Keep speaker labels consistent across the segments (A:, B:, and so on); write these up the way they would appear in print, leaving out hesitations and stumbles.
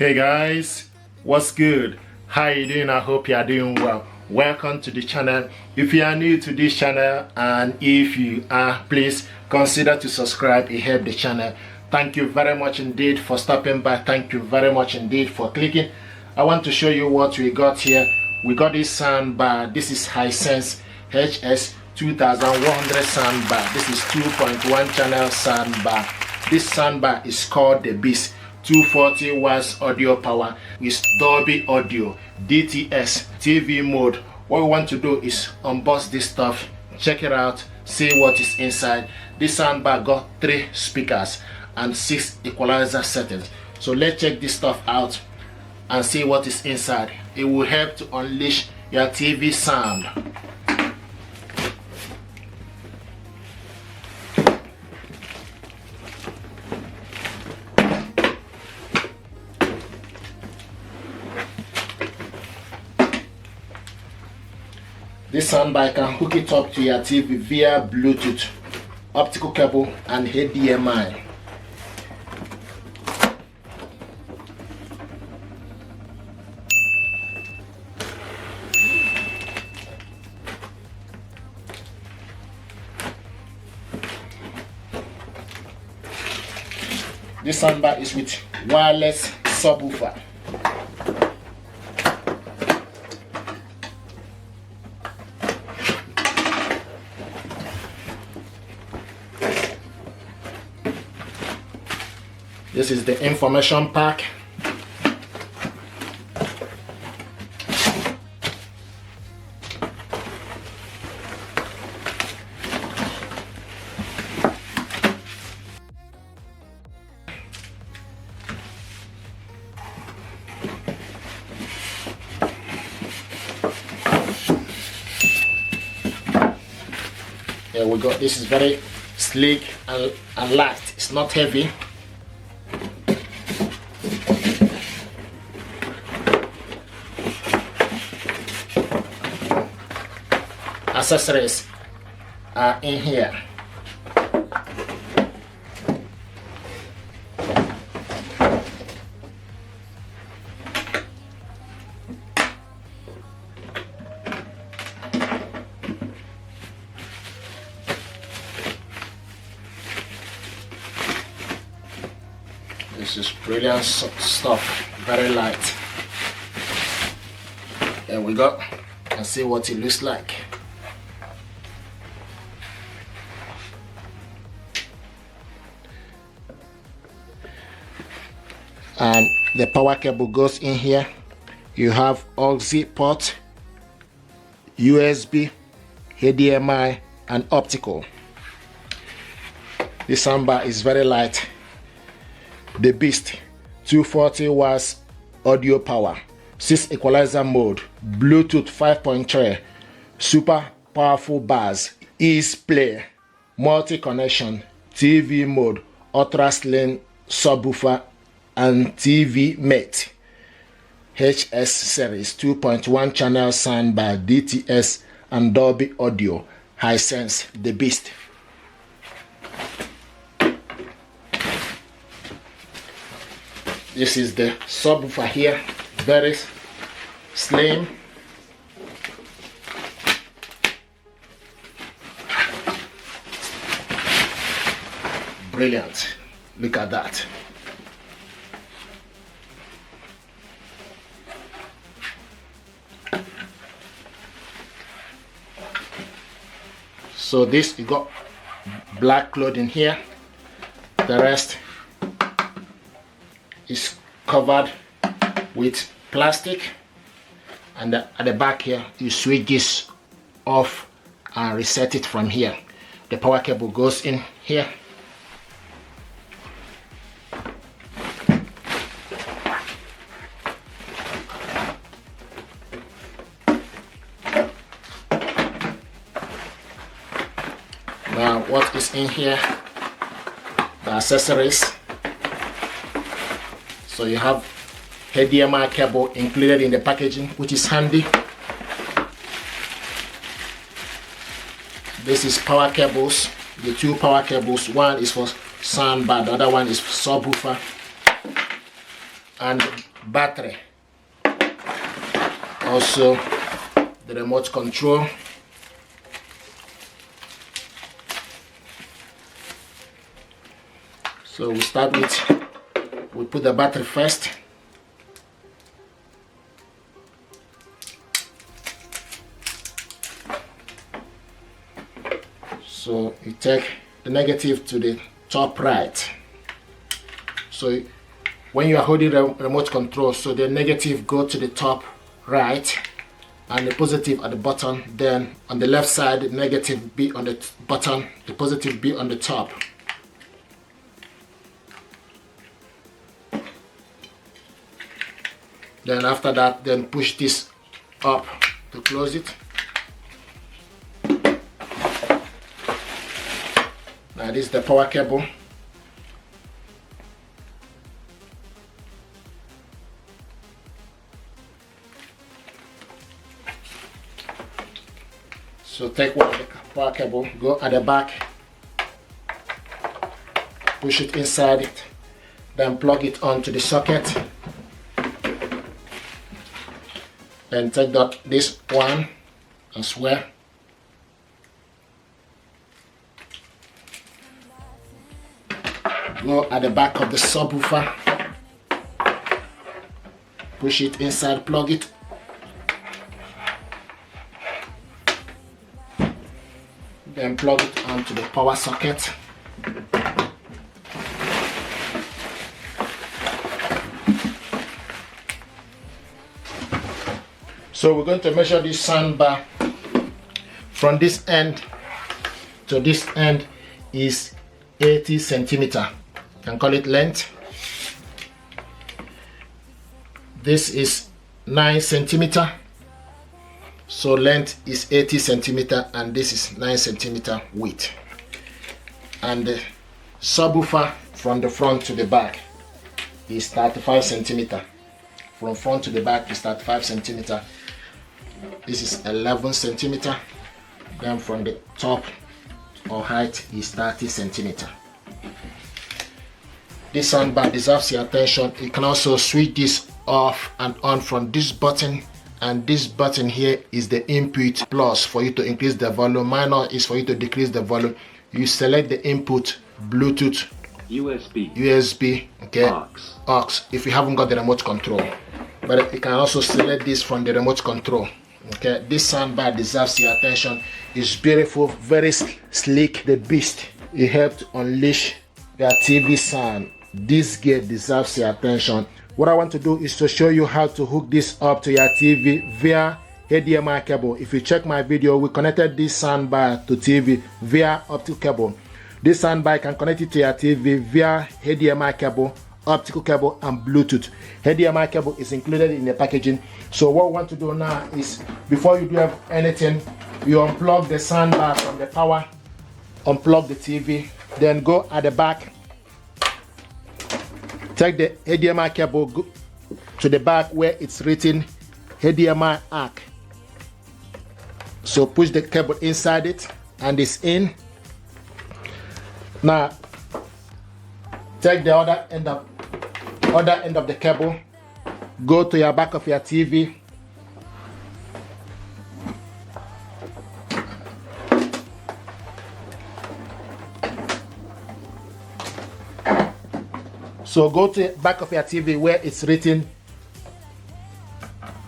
A: Hey guys, what's good? How you doing? I hope you are doing well. Welcome to the channel. If you are new to this channel, and if you are, please consider to subscribe. It helps the channel. Thank you very much indeed for stopping by. Thank you very much indeed for clicking. I want to show you what we got here. We got this soundbar. This is Hisense HS2100 soundbar. This is 2.1 channel soundbar. This soundbar is called the Beast. 240 watts audio power with Dolby audio, DTS, TV mode. What we want to do is unbox this stuff, check it out, see what is inside. This soundbar got 3 speakers and 6 equalizer settings. So let's check this stuff out and see what is inside. It will help to unleash your TV sound. This soundbar can hook it up to your TV via Bluetooth, optical cable, and HDMI. This soundbar is with wireless subwoofer. This is the information pack. Here we go. This is very sleek and light. It's not heavy. Accessories are in here. This is brilliant stuff, very light. There we go, and see what it looks like. And the power cable goes in here. You have aux port, USB, HDMI, and optical. This soundbar is very light. The Beast, 240 watts audio power, 6 equalizer mode, Bluetooth 5.3, super powerful bass, ease play, multi connection, TV mode, ultra slim subwoofer, and TV mate. HS series 2.1 channel soundbar, DTS and Dolby audio. Hisense the Beast. This is the subwoofer here, very slim. Brilliant. Look at that. So this, you got black clothing here. The rest is covered with plastic, and at the back here you switch this off and reset it from here. The power cable goes in here. Now what is in here? The accessories. So you have HDMI cable included in the packaging, which is handy. This is power cables, the 2 power cables. One is for soundbar, the other one is for subwoofer. And battery, also the remote control. So we start with, we put the battery first. So you take the negative to the top right. So when you are holding the remote control, so the negative go to the top right and the positive at the bottom. Then on the left side, the negative be on the bottom, the positive be on the top. Then after that, then push this up to close it. Now this is the power cable. So take one of the power cable, go at the back, push it inside it, then plug it onto the socket. Then take this one as well. Go at the back of the subwoofer, push it inside, plug it. Then plug it onto the power socket. So we're going to measure this soundbar from this end to this end is 80 centimeter. You can call it length. This is 9 centimeter. So length is 80 centimeter and this is 9 centimeter width. And the subwoofer from the front to the back is 35 centimeter. From front to the back is 35 centimeter. This is 11 centimeter. Then from the top or height is 30 centimeter. This soundbar deserves your attention. You can also switch this off and on from this button, and this button here is the input plus for you to increase the volume, minor is for you to decrease the volume. You select the input, Bluetooth, USB, okay, aux if you haven't got the remote control, but you can also select this from the remote control. Okay, this soundbar deserves your attention. It's beautiful, very sleek, the beast. It helps to unleash your TV sound. This gear deserves your attention. What I want to do is to show you how to hook this up to your TV via HDMI cable. If you check my video, we connected this soundbar to TV via optical cable. This soundbar can connect it to your TV via HDMI cable, optical cable and Bluetooth. HDMI cable is included in the packaging. So what we want to do now is, before you do anything, you unplug the soundbar from the power, unplug the TV, then go at the back, take the HDMI cable to the back where it's written HDMI ARC. So push the cable inside it and it's in. Now take the other end of the cable, go to your back of your TV, so go to the back of your TV where it's written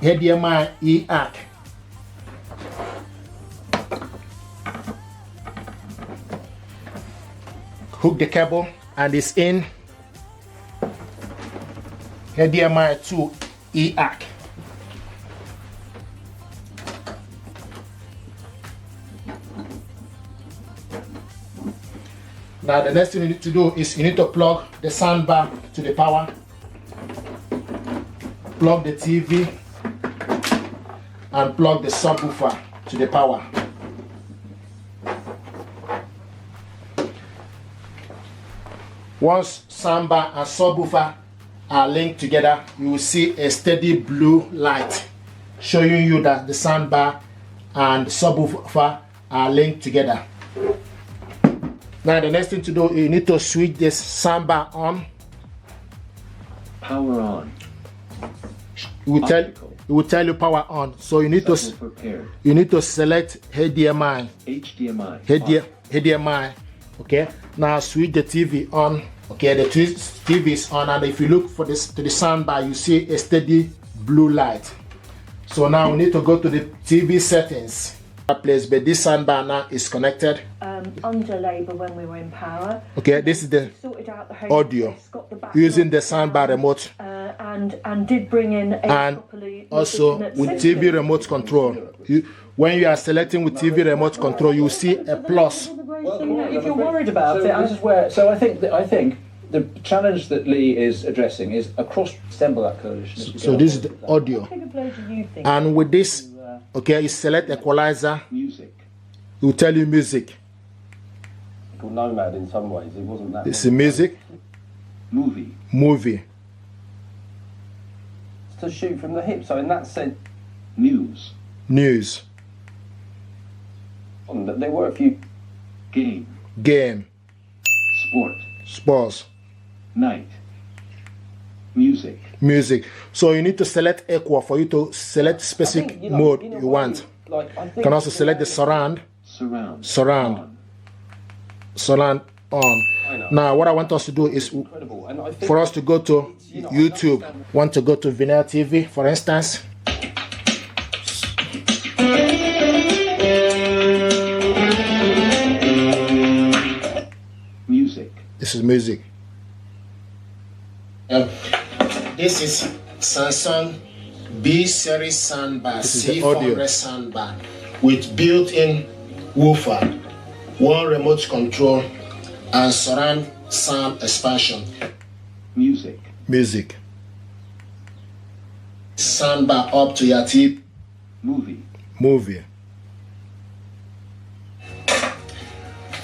A: HDMI ARC. Hook the cable and it's in. HDMI to ARC. Now the next thing you need to do is you need to plug the soundbar to the power, plug the TV, and plug the subwoofer to the power. Once soundbar and subwoofer are linked together, you will see a steady blue light showing you that the soundbar and subwoofer are linked together. Now the next thing to do, you need to switch this soundbar on.
B: Power on.
A: it will tell you power on. So you need to select HDMI. HDMI. Okay. Now switch the TV on. Okay, the TV is on, and if you look for this to the soundbar, you see a steady blue light. So now we need to go to the TV settings. Place, but this soundbar now is connected
B: under labor when we were in power.
A: Okay, this is the audio using the soundbar remote,
B: and did bring in a
A: and also with TV remote control. When you are selecting with TV remote control, you see a plus.
B: Well, if you're worried about it,
C: this is where. So I think the challenge that Lee is addressing is across assemble that coalition.
A: So this is the audio, and with this. Okay, you select equalizer.
C: Music.
A: It will tell you music.
D: Called Nomad in some ways. It wasn't that.
A: It's a music. Movie.
D: It's to shoot from the hip. So in that sense,
C: news.
D: There were a few.
C: Game.
A: Sports.
C: Night. Music.
A: So you need to select equal for you to select specific mode you want. You can also select the surround on. Now what I want us to do is for us to go to YouTube. Want to go to Vinyl TV, for instance. This is music. This is Samsung B series soundbar, C400 soundbar with built-in woofer, one remote control, and surround sound expansion.
C: Music.
A: Soundbar up to your TV. Movie.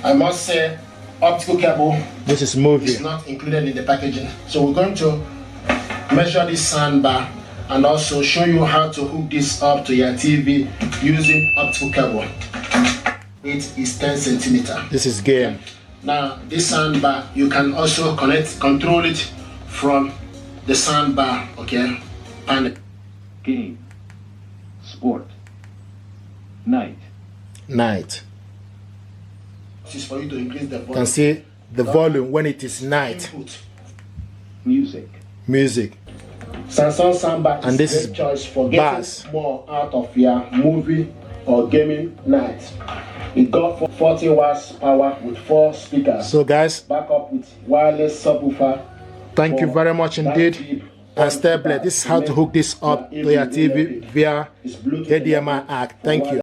A: I must say, optical cable. This is movie. It's not included in the packaging. So we're going to measure this soundbar and also show you how to hook this up to your TV using optical cable. It is 10 centimeter. This is game. Now this soundbar you can also control it from the soundbar. Okay, panel.
C: Game. Sport. Night.
A: This is for you to increase the volume. You can see the volume when it is night.
C: Music.
A: Samsung soundbar
C: and
A: this is choice for getting more out of your movie or gaming night. It got 40 watts power with 4 speakers. So guys, backup with wireless subwoofer. Thank you very much indeed. And stay blessed. This is how to hook this up to your TV via HDMI ARC. Thank you.